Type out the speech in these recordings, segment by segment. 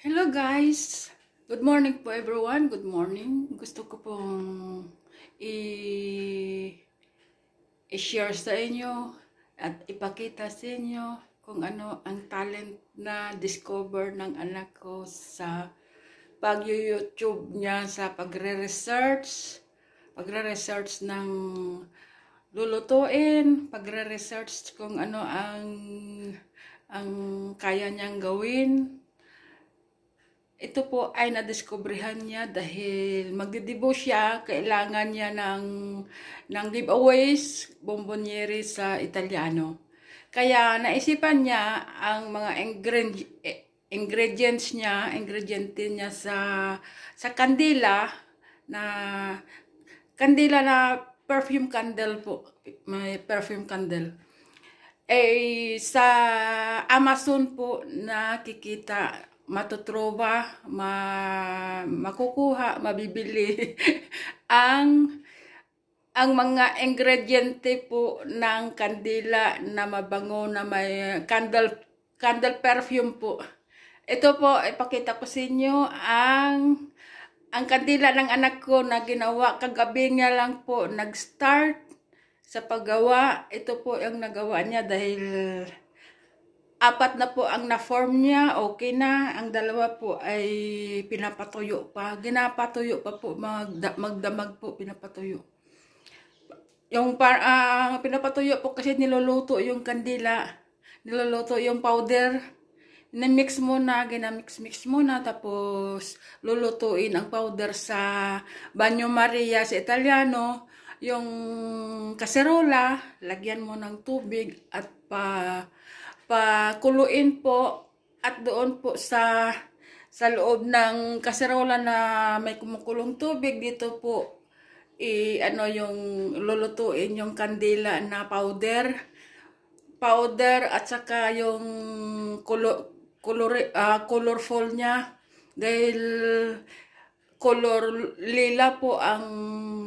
Hello guys! Good morning po everyone. Good morning. Gusto ko pong i-share sa inyo at ipakita sa inyo kung ano ang talent na discover ng anak ko sa pag-YouTube niya sa pagre-research ng lulutuin, pagre-research kung ano ang kaya niyang gawin. Ito po ay nadiskubrihan niya dahil magdidibo siya, kailangan niya ng giveaways, bomboniere sa Italiano. Kaya naisipan niya ang mga ingredients niya sa kandila na perfume candle po, may perfume candle. Sa Amazon po nakikita, matutrova, makukuha, mabibili ang mga ingrediente po ng kandila na mabango na may candle perfume po. Ito po, ipakita ko sa inyo ang kandila ng anak ko na ginawa kagabi niya lang po nag-start sa paggawa. Ito po yung nagawa niya dahil 4 na po ang na-form niya, okay na. Ang 2 po ay pinapatuyo pa. Ginapatuyo pa po, magdamag po, pinapatuyo. Yung pinapatuyo po kasi niluluto yung kandila. Niluluto yung powder. Ginamix muna, tapos lulutuin ang powder sa Bagno Maria sa Italiano. Yung kaserola, lagyan mo ng tubig at pakuluin po, at doon po sa loob ng kaserola na may kumukulong tubig, dito po yung lulutuin yung kandila na powder at saka yung colorful niya, dahil color lila po ang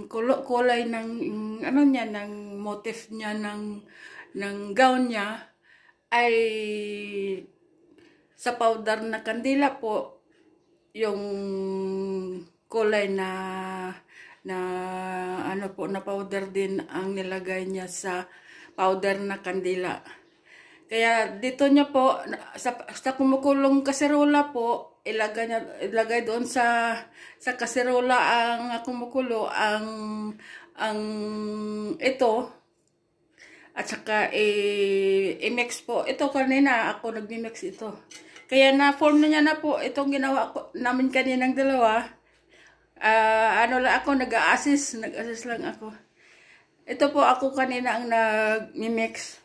kulay ng ng motif niya ng gown niya, ay sa powder na kandila po yung kulay na powder din ang nilagay niya sa powder na kandila. Kaya dito niya po sa kumukulong kaserola po, ilagay doon sa kaserola ang kumukulo ang ito. At saka i-mix po. Ito kanina ako nagmi-mix ito. Kaya na-form na niya na po itong ginawa ko namin kaninang dalawa. Ako nag-assist lang ako. Ito po ako kanina ang nag-mix.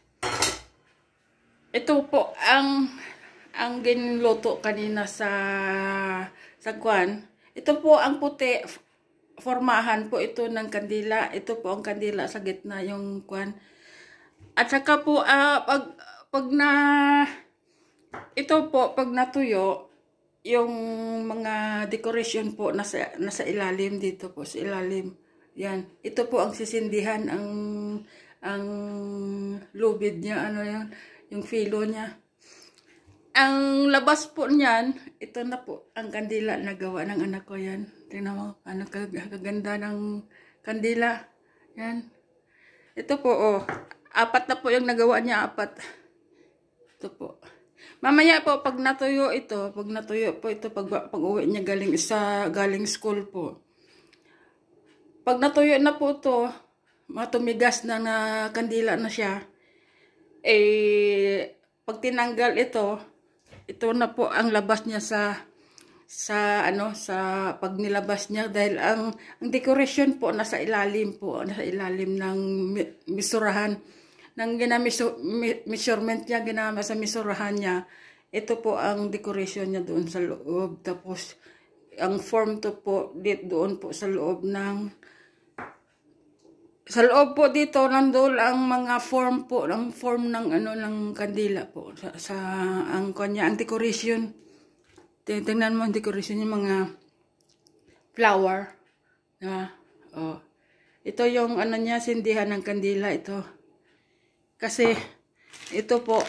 Ito po ang ginluto kanina sa kwan. Ito po ang puti, formahan po ito ng kandila. Ito po ang kandila sa gitna yung kwan. At saka po, pag natuyo, yung mga decoration po nasa ilalim dito po, sa ilalim. Yan. Ito po ang sisindihan, ang lubid niya, yung filo niya. Ang labas po niyan, ito na po, ang kandila na gawa ng anak ko yan. Tingnan mo, kaganda ng kandila. Yan. Ito po, 4 na po yung nagawa niya, 4. Ito po. Mamaya po, pag natuyo po ito, pag uwi niya galing school po. Pag natuyo na po ito, matumigas na kandila na siya. Pag tinanggal ito na po ang labas niya sa pag nilabas niya, dahil ang decoration po nasa ilalim ng misurahan ng measurement niya, ginama sa misurahan niya. Ito po ang decoration niya doon sa loob. Tapos ang form to po doon po sa loob po dito nandoon ang mga form po, ang form ng ng kandila po sa ang kanya, ang decoration. Tingnan mo ang decoration, yung mga flower. Ito yung niya, sindihan ng kandila ito. Kasi ito po,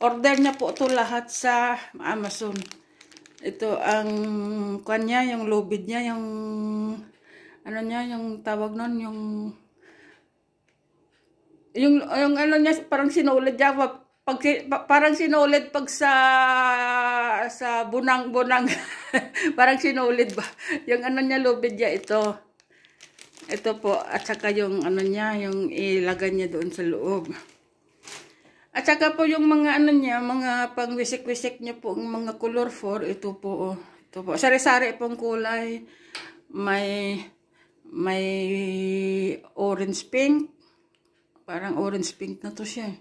order niya po ito lahat sa Amazon. Ito ang kanya, yung lubid niya, yung ano niya, yung tawag nun, yung ano niya, parang sinulid niya, parang sinulid pag sa bunang-bunang. Parang sinulid ba? Yung ano niya, lubid niya, ito. Ito po, at saka yung ano niya, yung ilagay niya doon sa loob. At saka po yung mga ano niya, mga pang-wisik-wisik niya po, ang mga color 4, ito po, oh. Ito po, sari-sari pong kulay. May orange pink. Parang orange pink na to siya.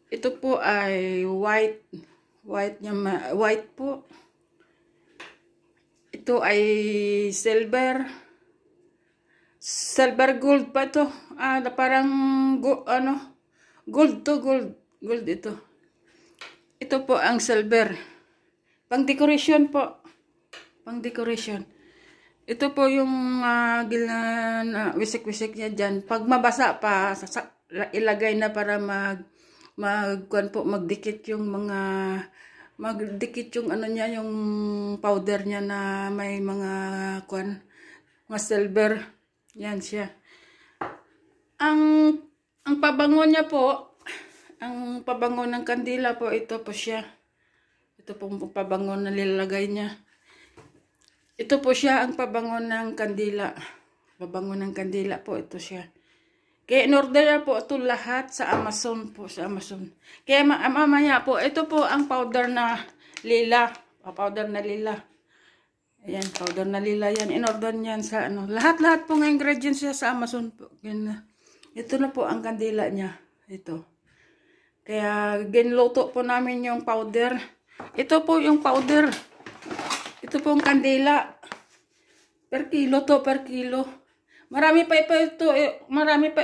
Ito po ay white. White po. Ito ay silver. Silver gold pa ito. Parang gold to, gold. Gold ito. Ito po ang silver. Pang decoration po. Pang decoration. Ito po yung wisik-wisik niya dyan. Pag mabasa pa, ilagay na para magdikit yung magdikit yung ano niya, yung powder niya na may mga silver. Yan siya. Ang pabango niya po, ang pabango ng kandila po, ito po siya. Ito po ang pabango na nilalagay niya. Ito po siya ang pabango ng kandila. Pabango ng kandila po, ito siya. Kaya in-order po ito lahat sa Amazon po, sa Amazon. Kaya mamaya po, ito po ang powder na lila. Powder na lila. Ayan, powder na lila yan. In-order niyan sa ano. Lahat-lahat po ng ingredients siya sa Amazon po. Yan. Ito na po ang kandila niya. Ito. Kaya ginluto po namin yung powder. Ito po yung powder. Ito po ang kandila. Per kilo to, per kilo. Marami pa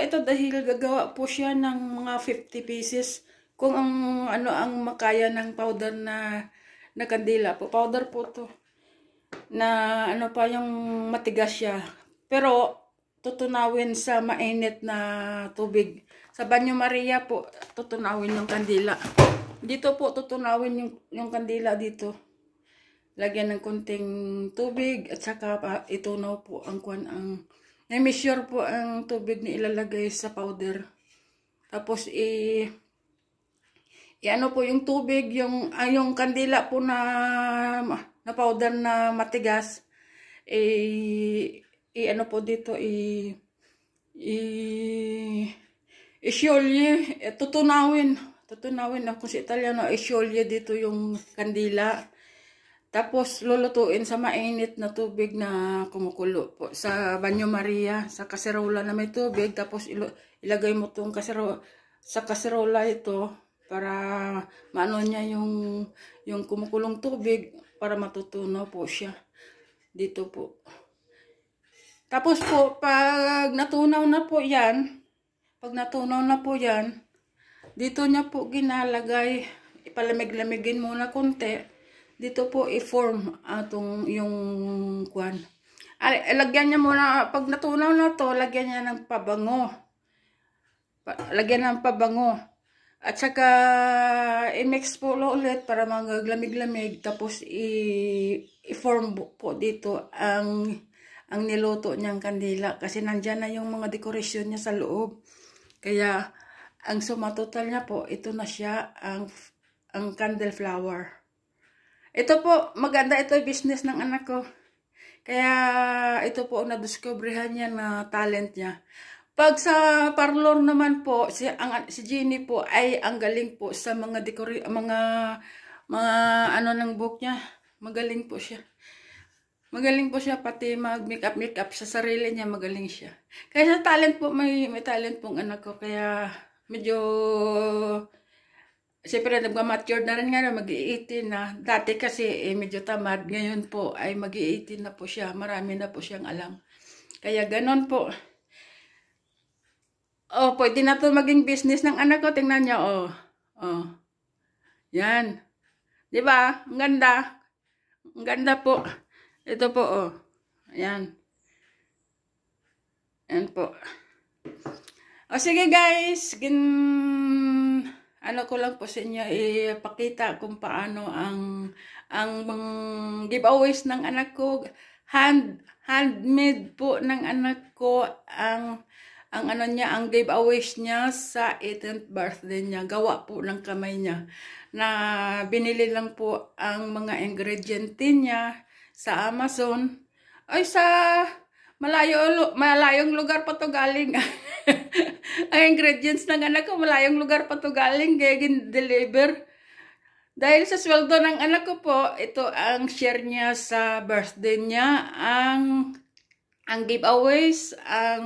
ito dahil gagawa po siya ng mga 50 pieces. Kung ang makaya ng powder na kandila po. Powder po to. Na ano pa yung matigas siya. Pero tutunawin sa mainit na tubig. Sa Banyo Maria po, tutunawin yung kandila. Dito po tutunawin yung kandila dito. Lagyan ng konting tubig at saka itunaw po ang measure po ang tubig na ilalagay sa powder. Tapos ano po yung tubig, yung kandila po na powder na matigas, ano po dito, i-scioglie, tutunawin ako sa Italiano, i-scioglie dito yung kandila. Tapos lulutuin sa mainit na tubig na kumukulo po sa Banyo Maria, sa kaserola na may tubig. Tapos ilagay mo itong sa kaserola ito para maano niya yung kumukulong tubig para matutunaw po siya. Dito po. Tapos po, pag natunaw na po yan, dito niya po ginalagay, ipalamig-lamigin muna konti. Dito po i-form yung kwan. Lagyan niya muna, pag natunaw na to, lagyan niya ng pabango. At saka i-mix po ulit para maglamig-lamig. Tapos i-form po dito ang niluto niyang kandila. Kasi nandyan na yung mga dekorasyon niya sa loob. Kaya ang sumatotal niya po, ito na siya ang candle flower. Ito po, maganda ito business ng anak ko. Kaya ito po ang nadiscoveryhan niya na talent niya. Pag sa parlor naman po, si Jenny po ay ang galing po sa mga ano ng book niya. Magaling po siya. Magaling po siya pati mag-makeup sa sarili niya, magaling siya. Kaya sa talent po, may talent pong anak ko. Kaya medyo siyempre, nagmamature na rin nga, mag-18 na. Dati kasi medyo tamad. Ngayon po ay mag-18 na po siya. Marami na po siyang alam. Kaya ganon po. Oh, pwede na to maging business ng anak ko. Tingnan niyo, oh. Oh. Yan. Diba? Ang ganda. Ang ganda po. Ito po, oh. Ayan. Ayan po. O sige guys, ano ko lang po sa inyo, ipakita kung paano ang giveaways ng anak ko, handmade po ng anak ko ang ano niya, ang giveaways niya sa 18th birthday niya. Gawa po ng kamay niya. Na binili lang po ang mga ingrediente niya sa Amazon. Ay, sa malayong lugar pa to galing. Ang ingredients ng anak ko, malayong lugar pa to galing. Kaya gin-deliver. Dahil sa sweldo ng anak ko po, ito ang share niya sa birthday niya. Ang giveaways, ang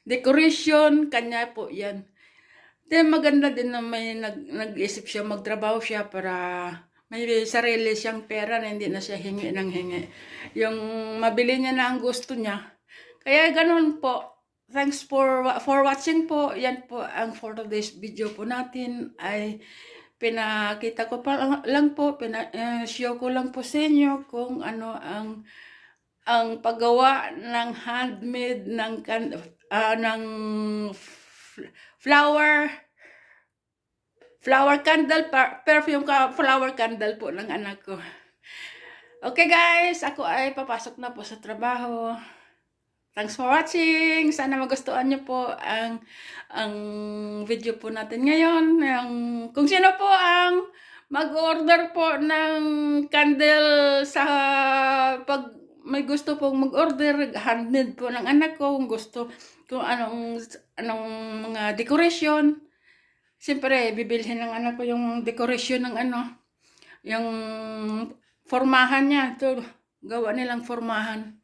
decoration, kanya po yan. Then maganda din na may nag-isip siya, magtrabaho siya para may sarili siyang pera na hindi na siya hingi ng hingi. Yung mabili niya na ang gusto niya. Kaya ganun po. Thanks for watching po. Yan po ang for today's video po natin ay pinakita ko pa lang po, show ko lang po sa inyo kung ano ang paggawa ng handmade ng flower candle, perfume flower candle po ng anak ko. Okay guys, ako ay papasok na po sa trabaho. Thanks for watching. Sana magustuhan niyo po ang video po natin ngayon. Kung sino po ang mag-order po ng candle sa pag may gusto pong mag-order, handmade po ng anak ko, kung anong mga decoration. Siyempre, bibilhin ng anak ko yung decoration ng yung formahan niya. Ito, gawa nilang formahan.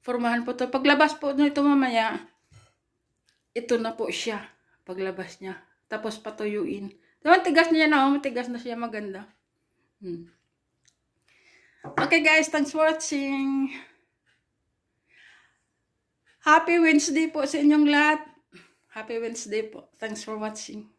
Formahan po to. Paglabas po nito mamaya, ito na po siya. Paglabas niya. Tapos patuyuin. Matigas niya na, matigas na siya, maganda. Okay guys, thanks for watching. Happy Wednesday po sa inyong lahat. Happy Wednesday po. Thanks for watching.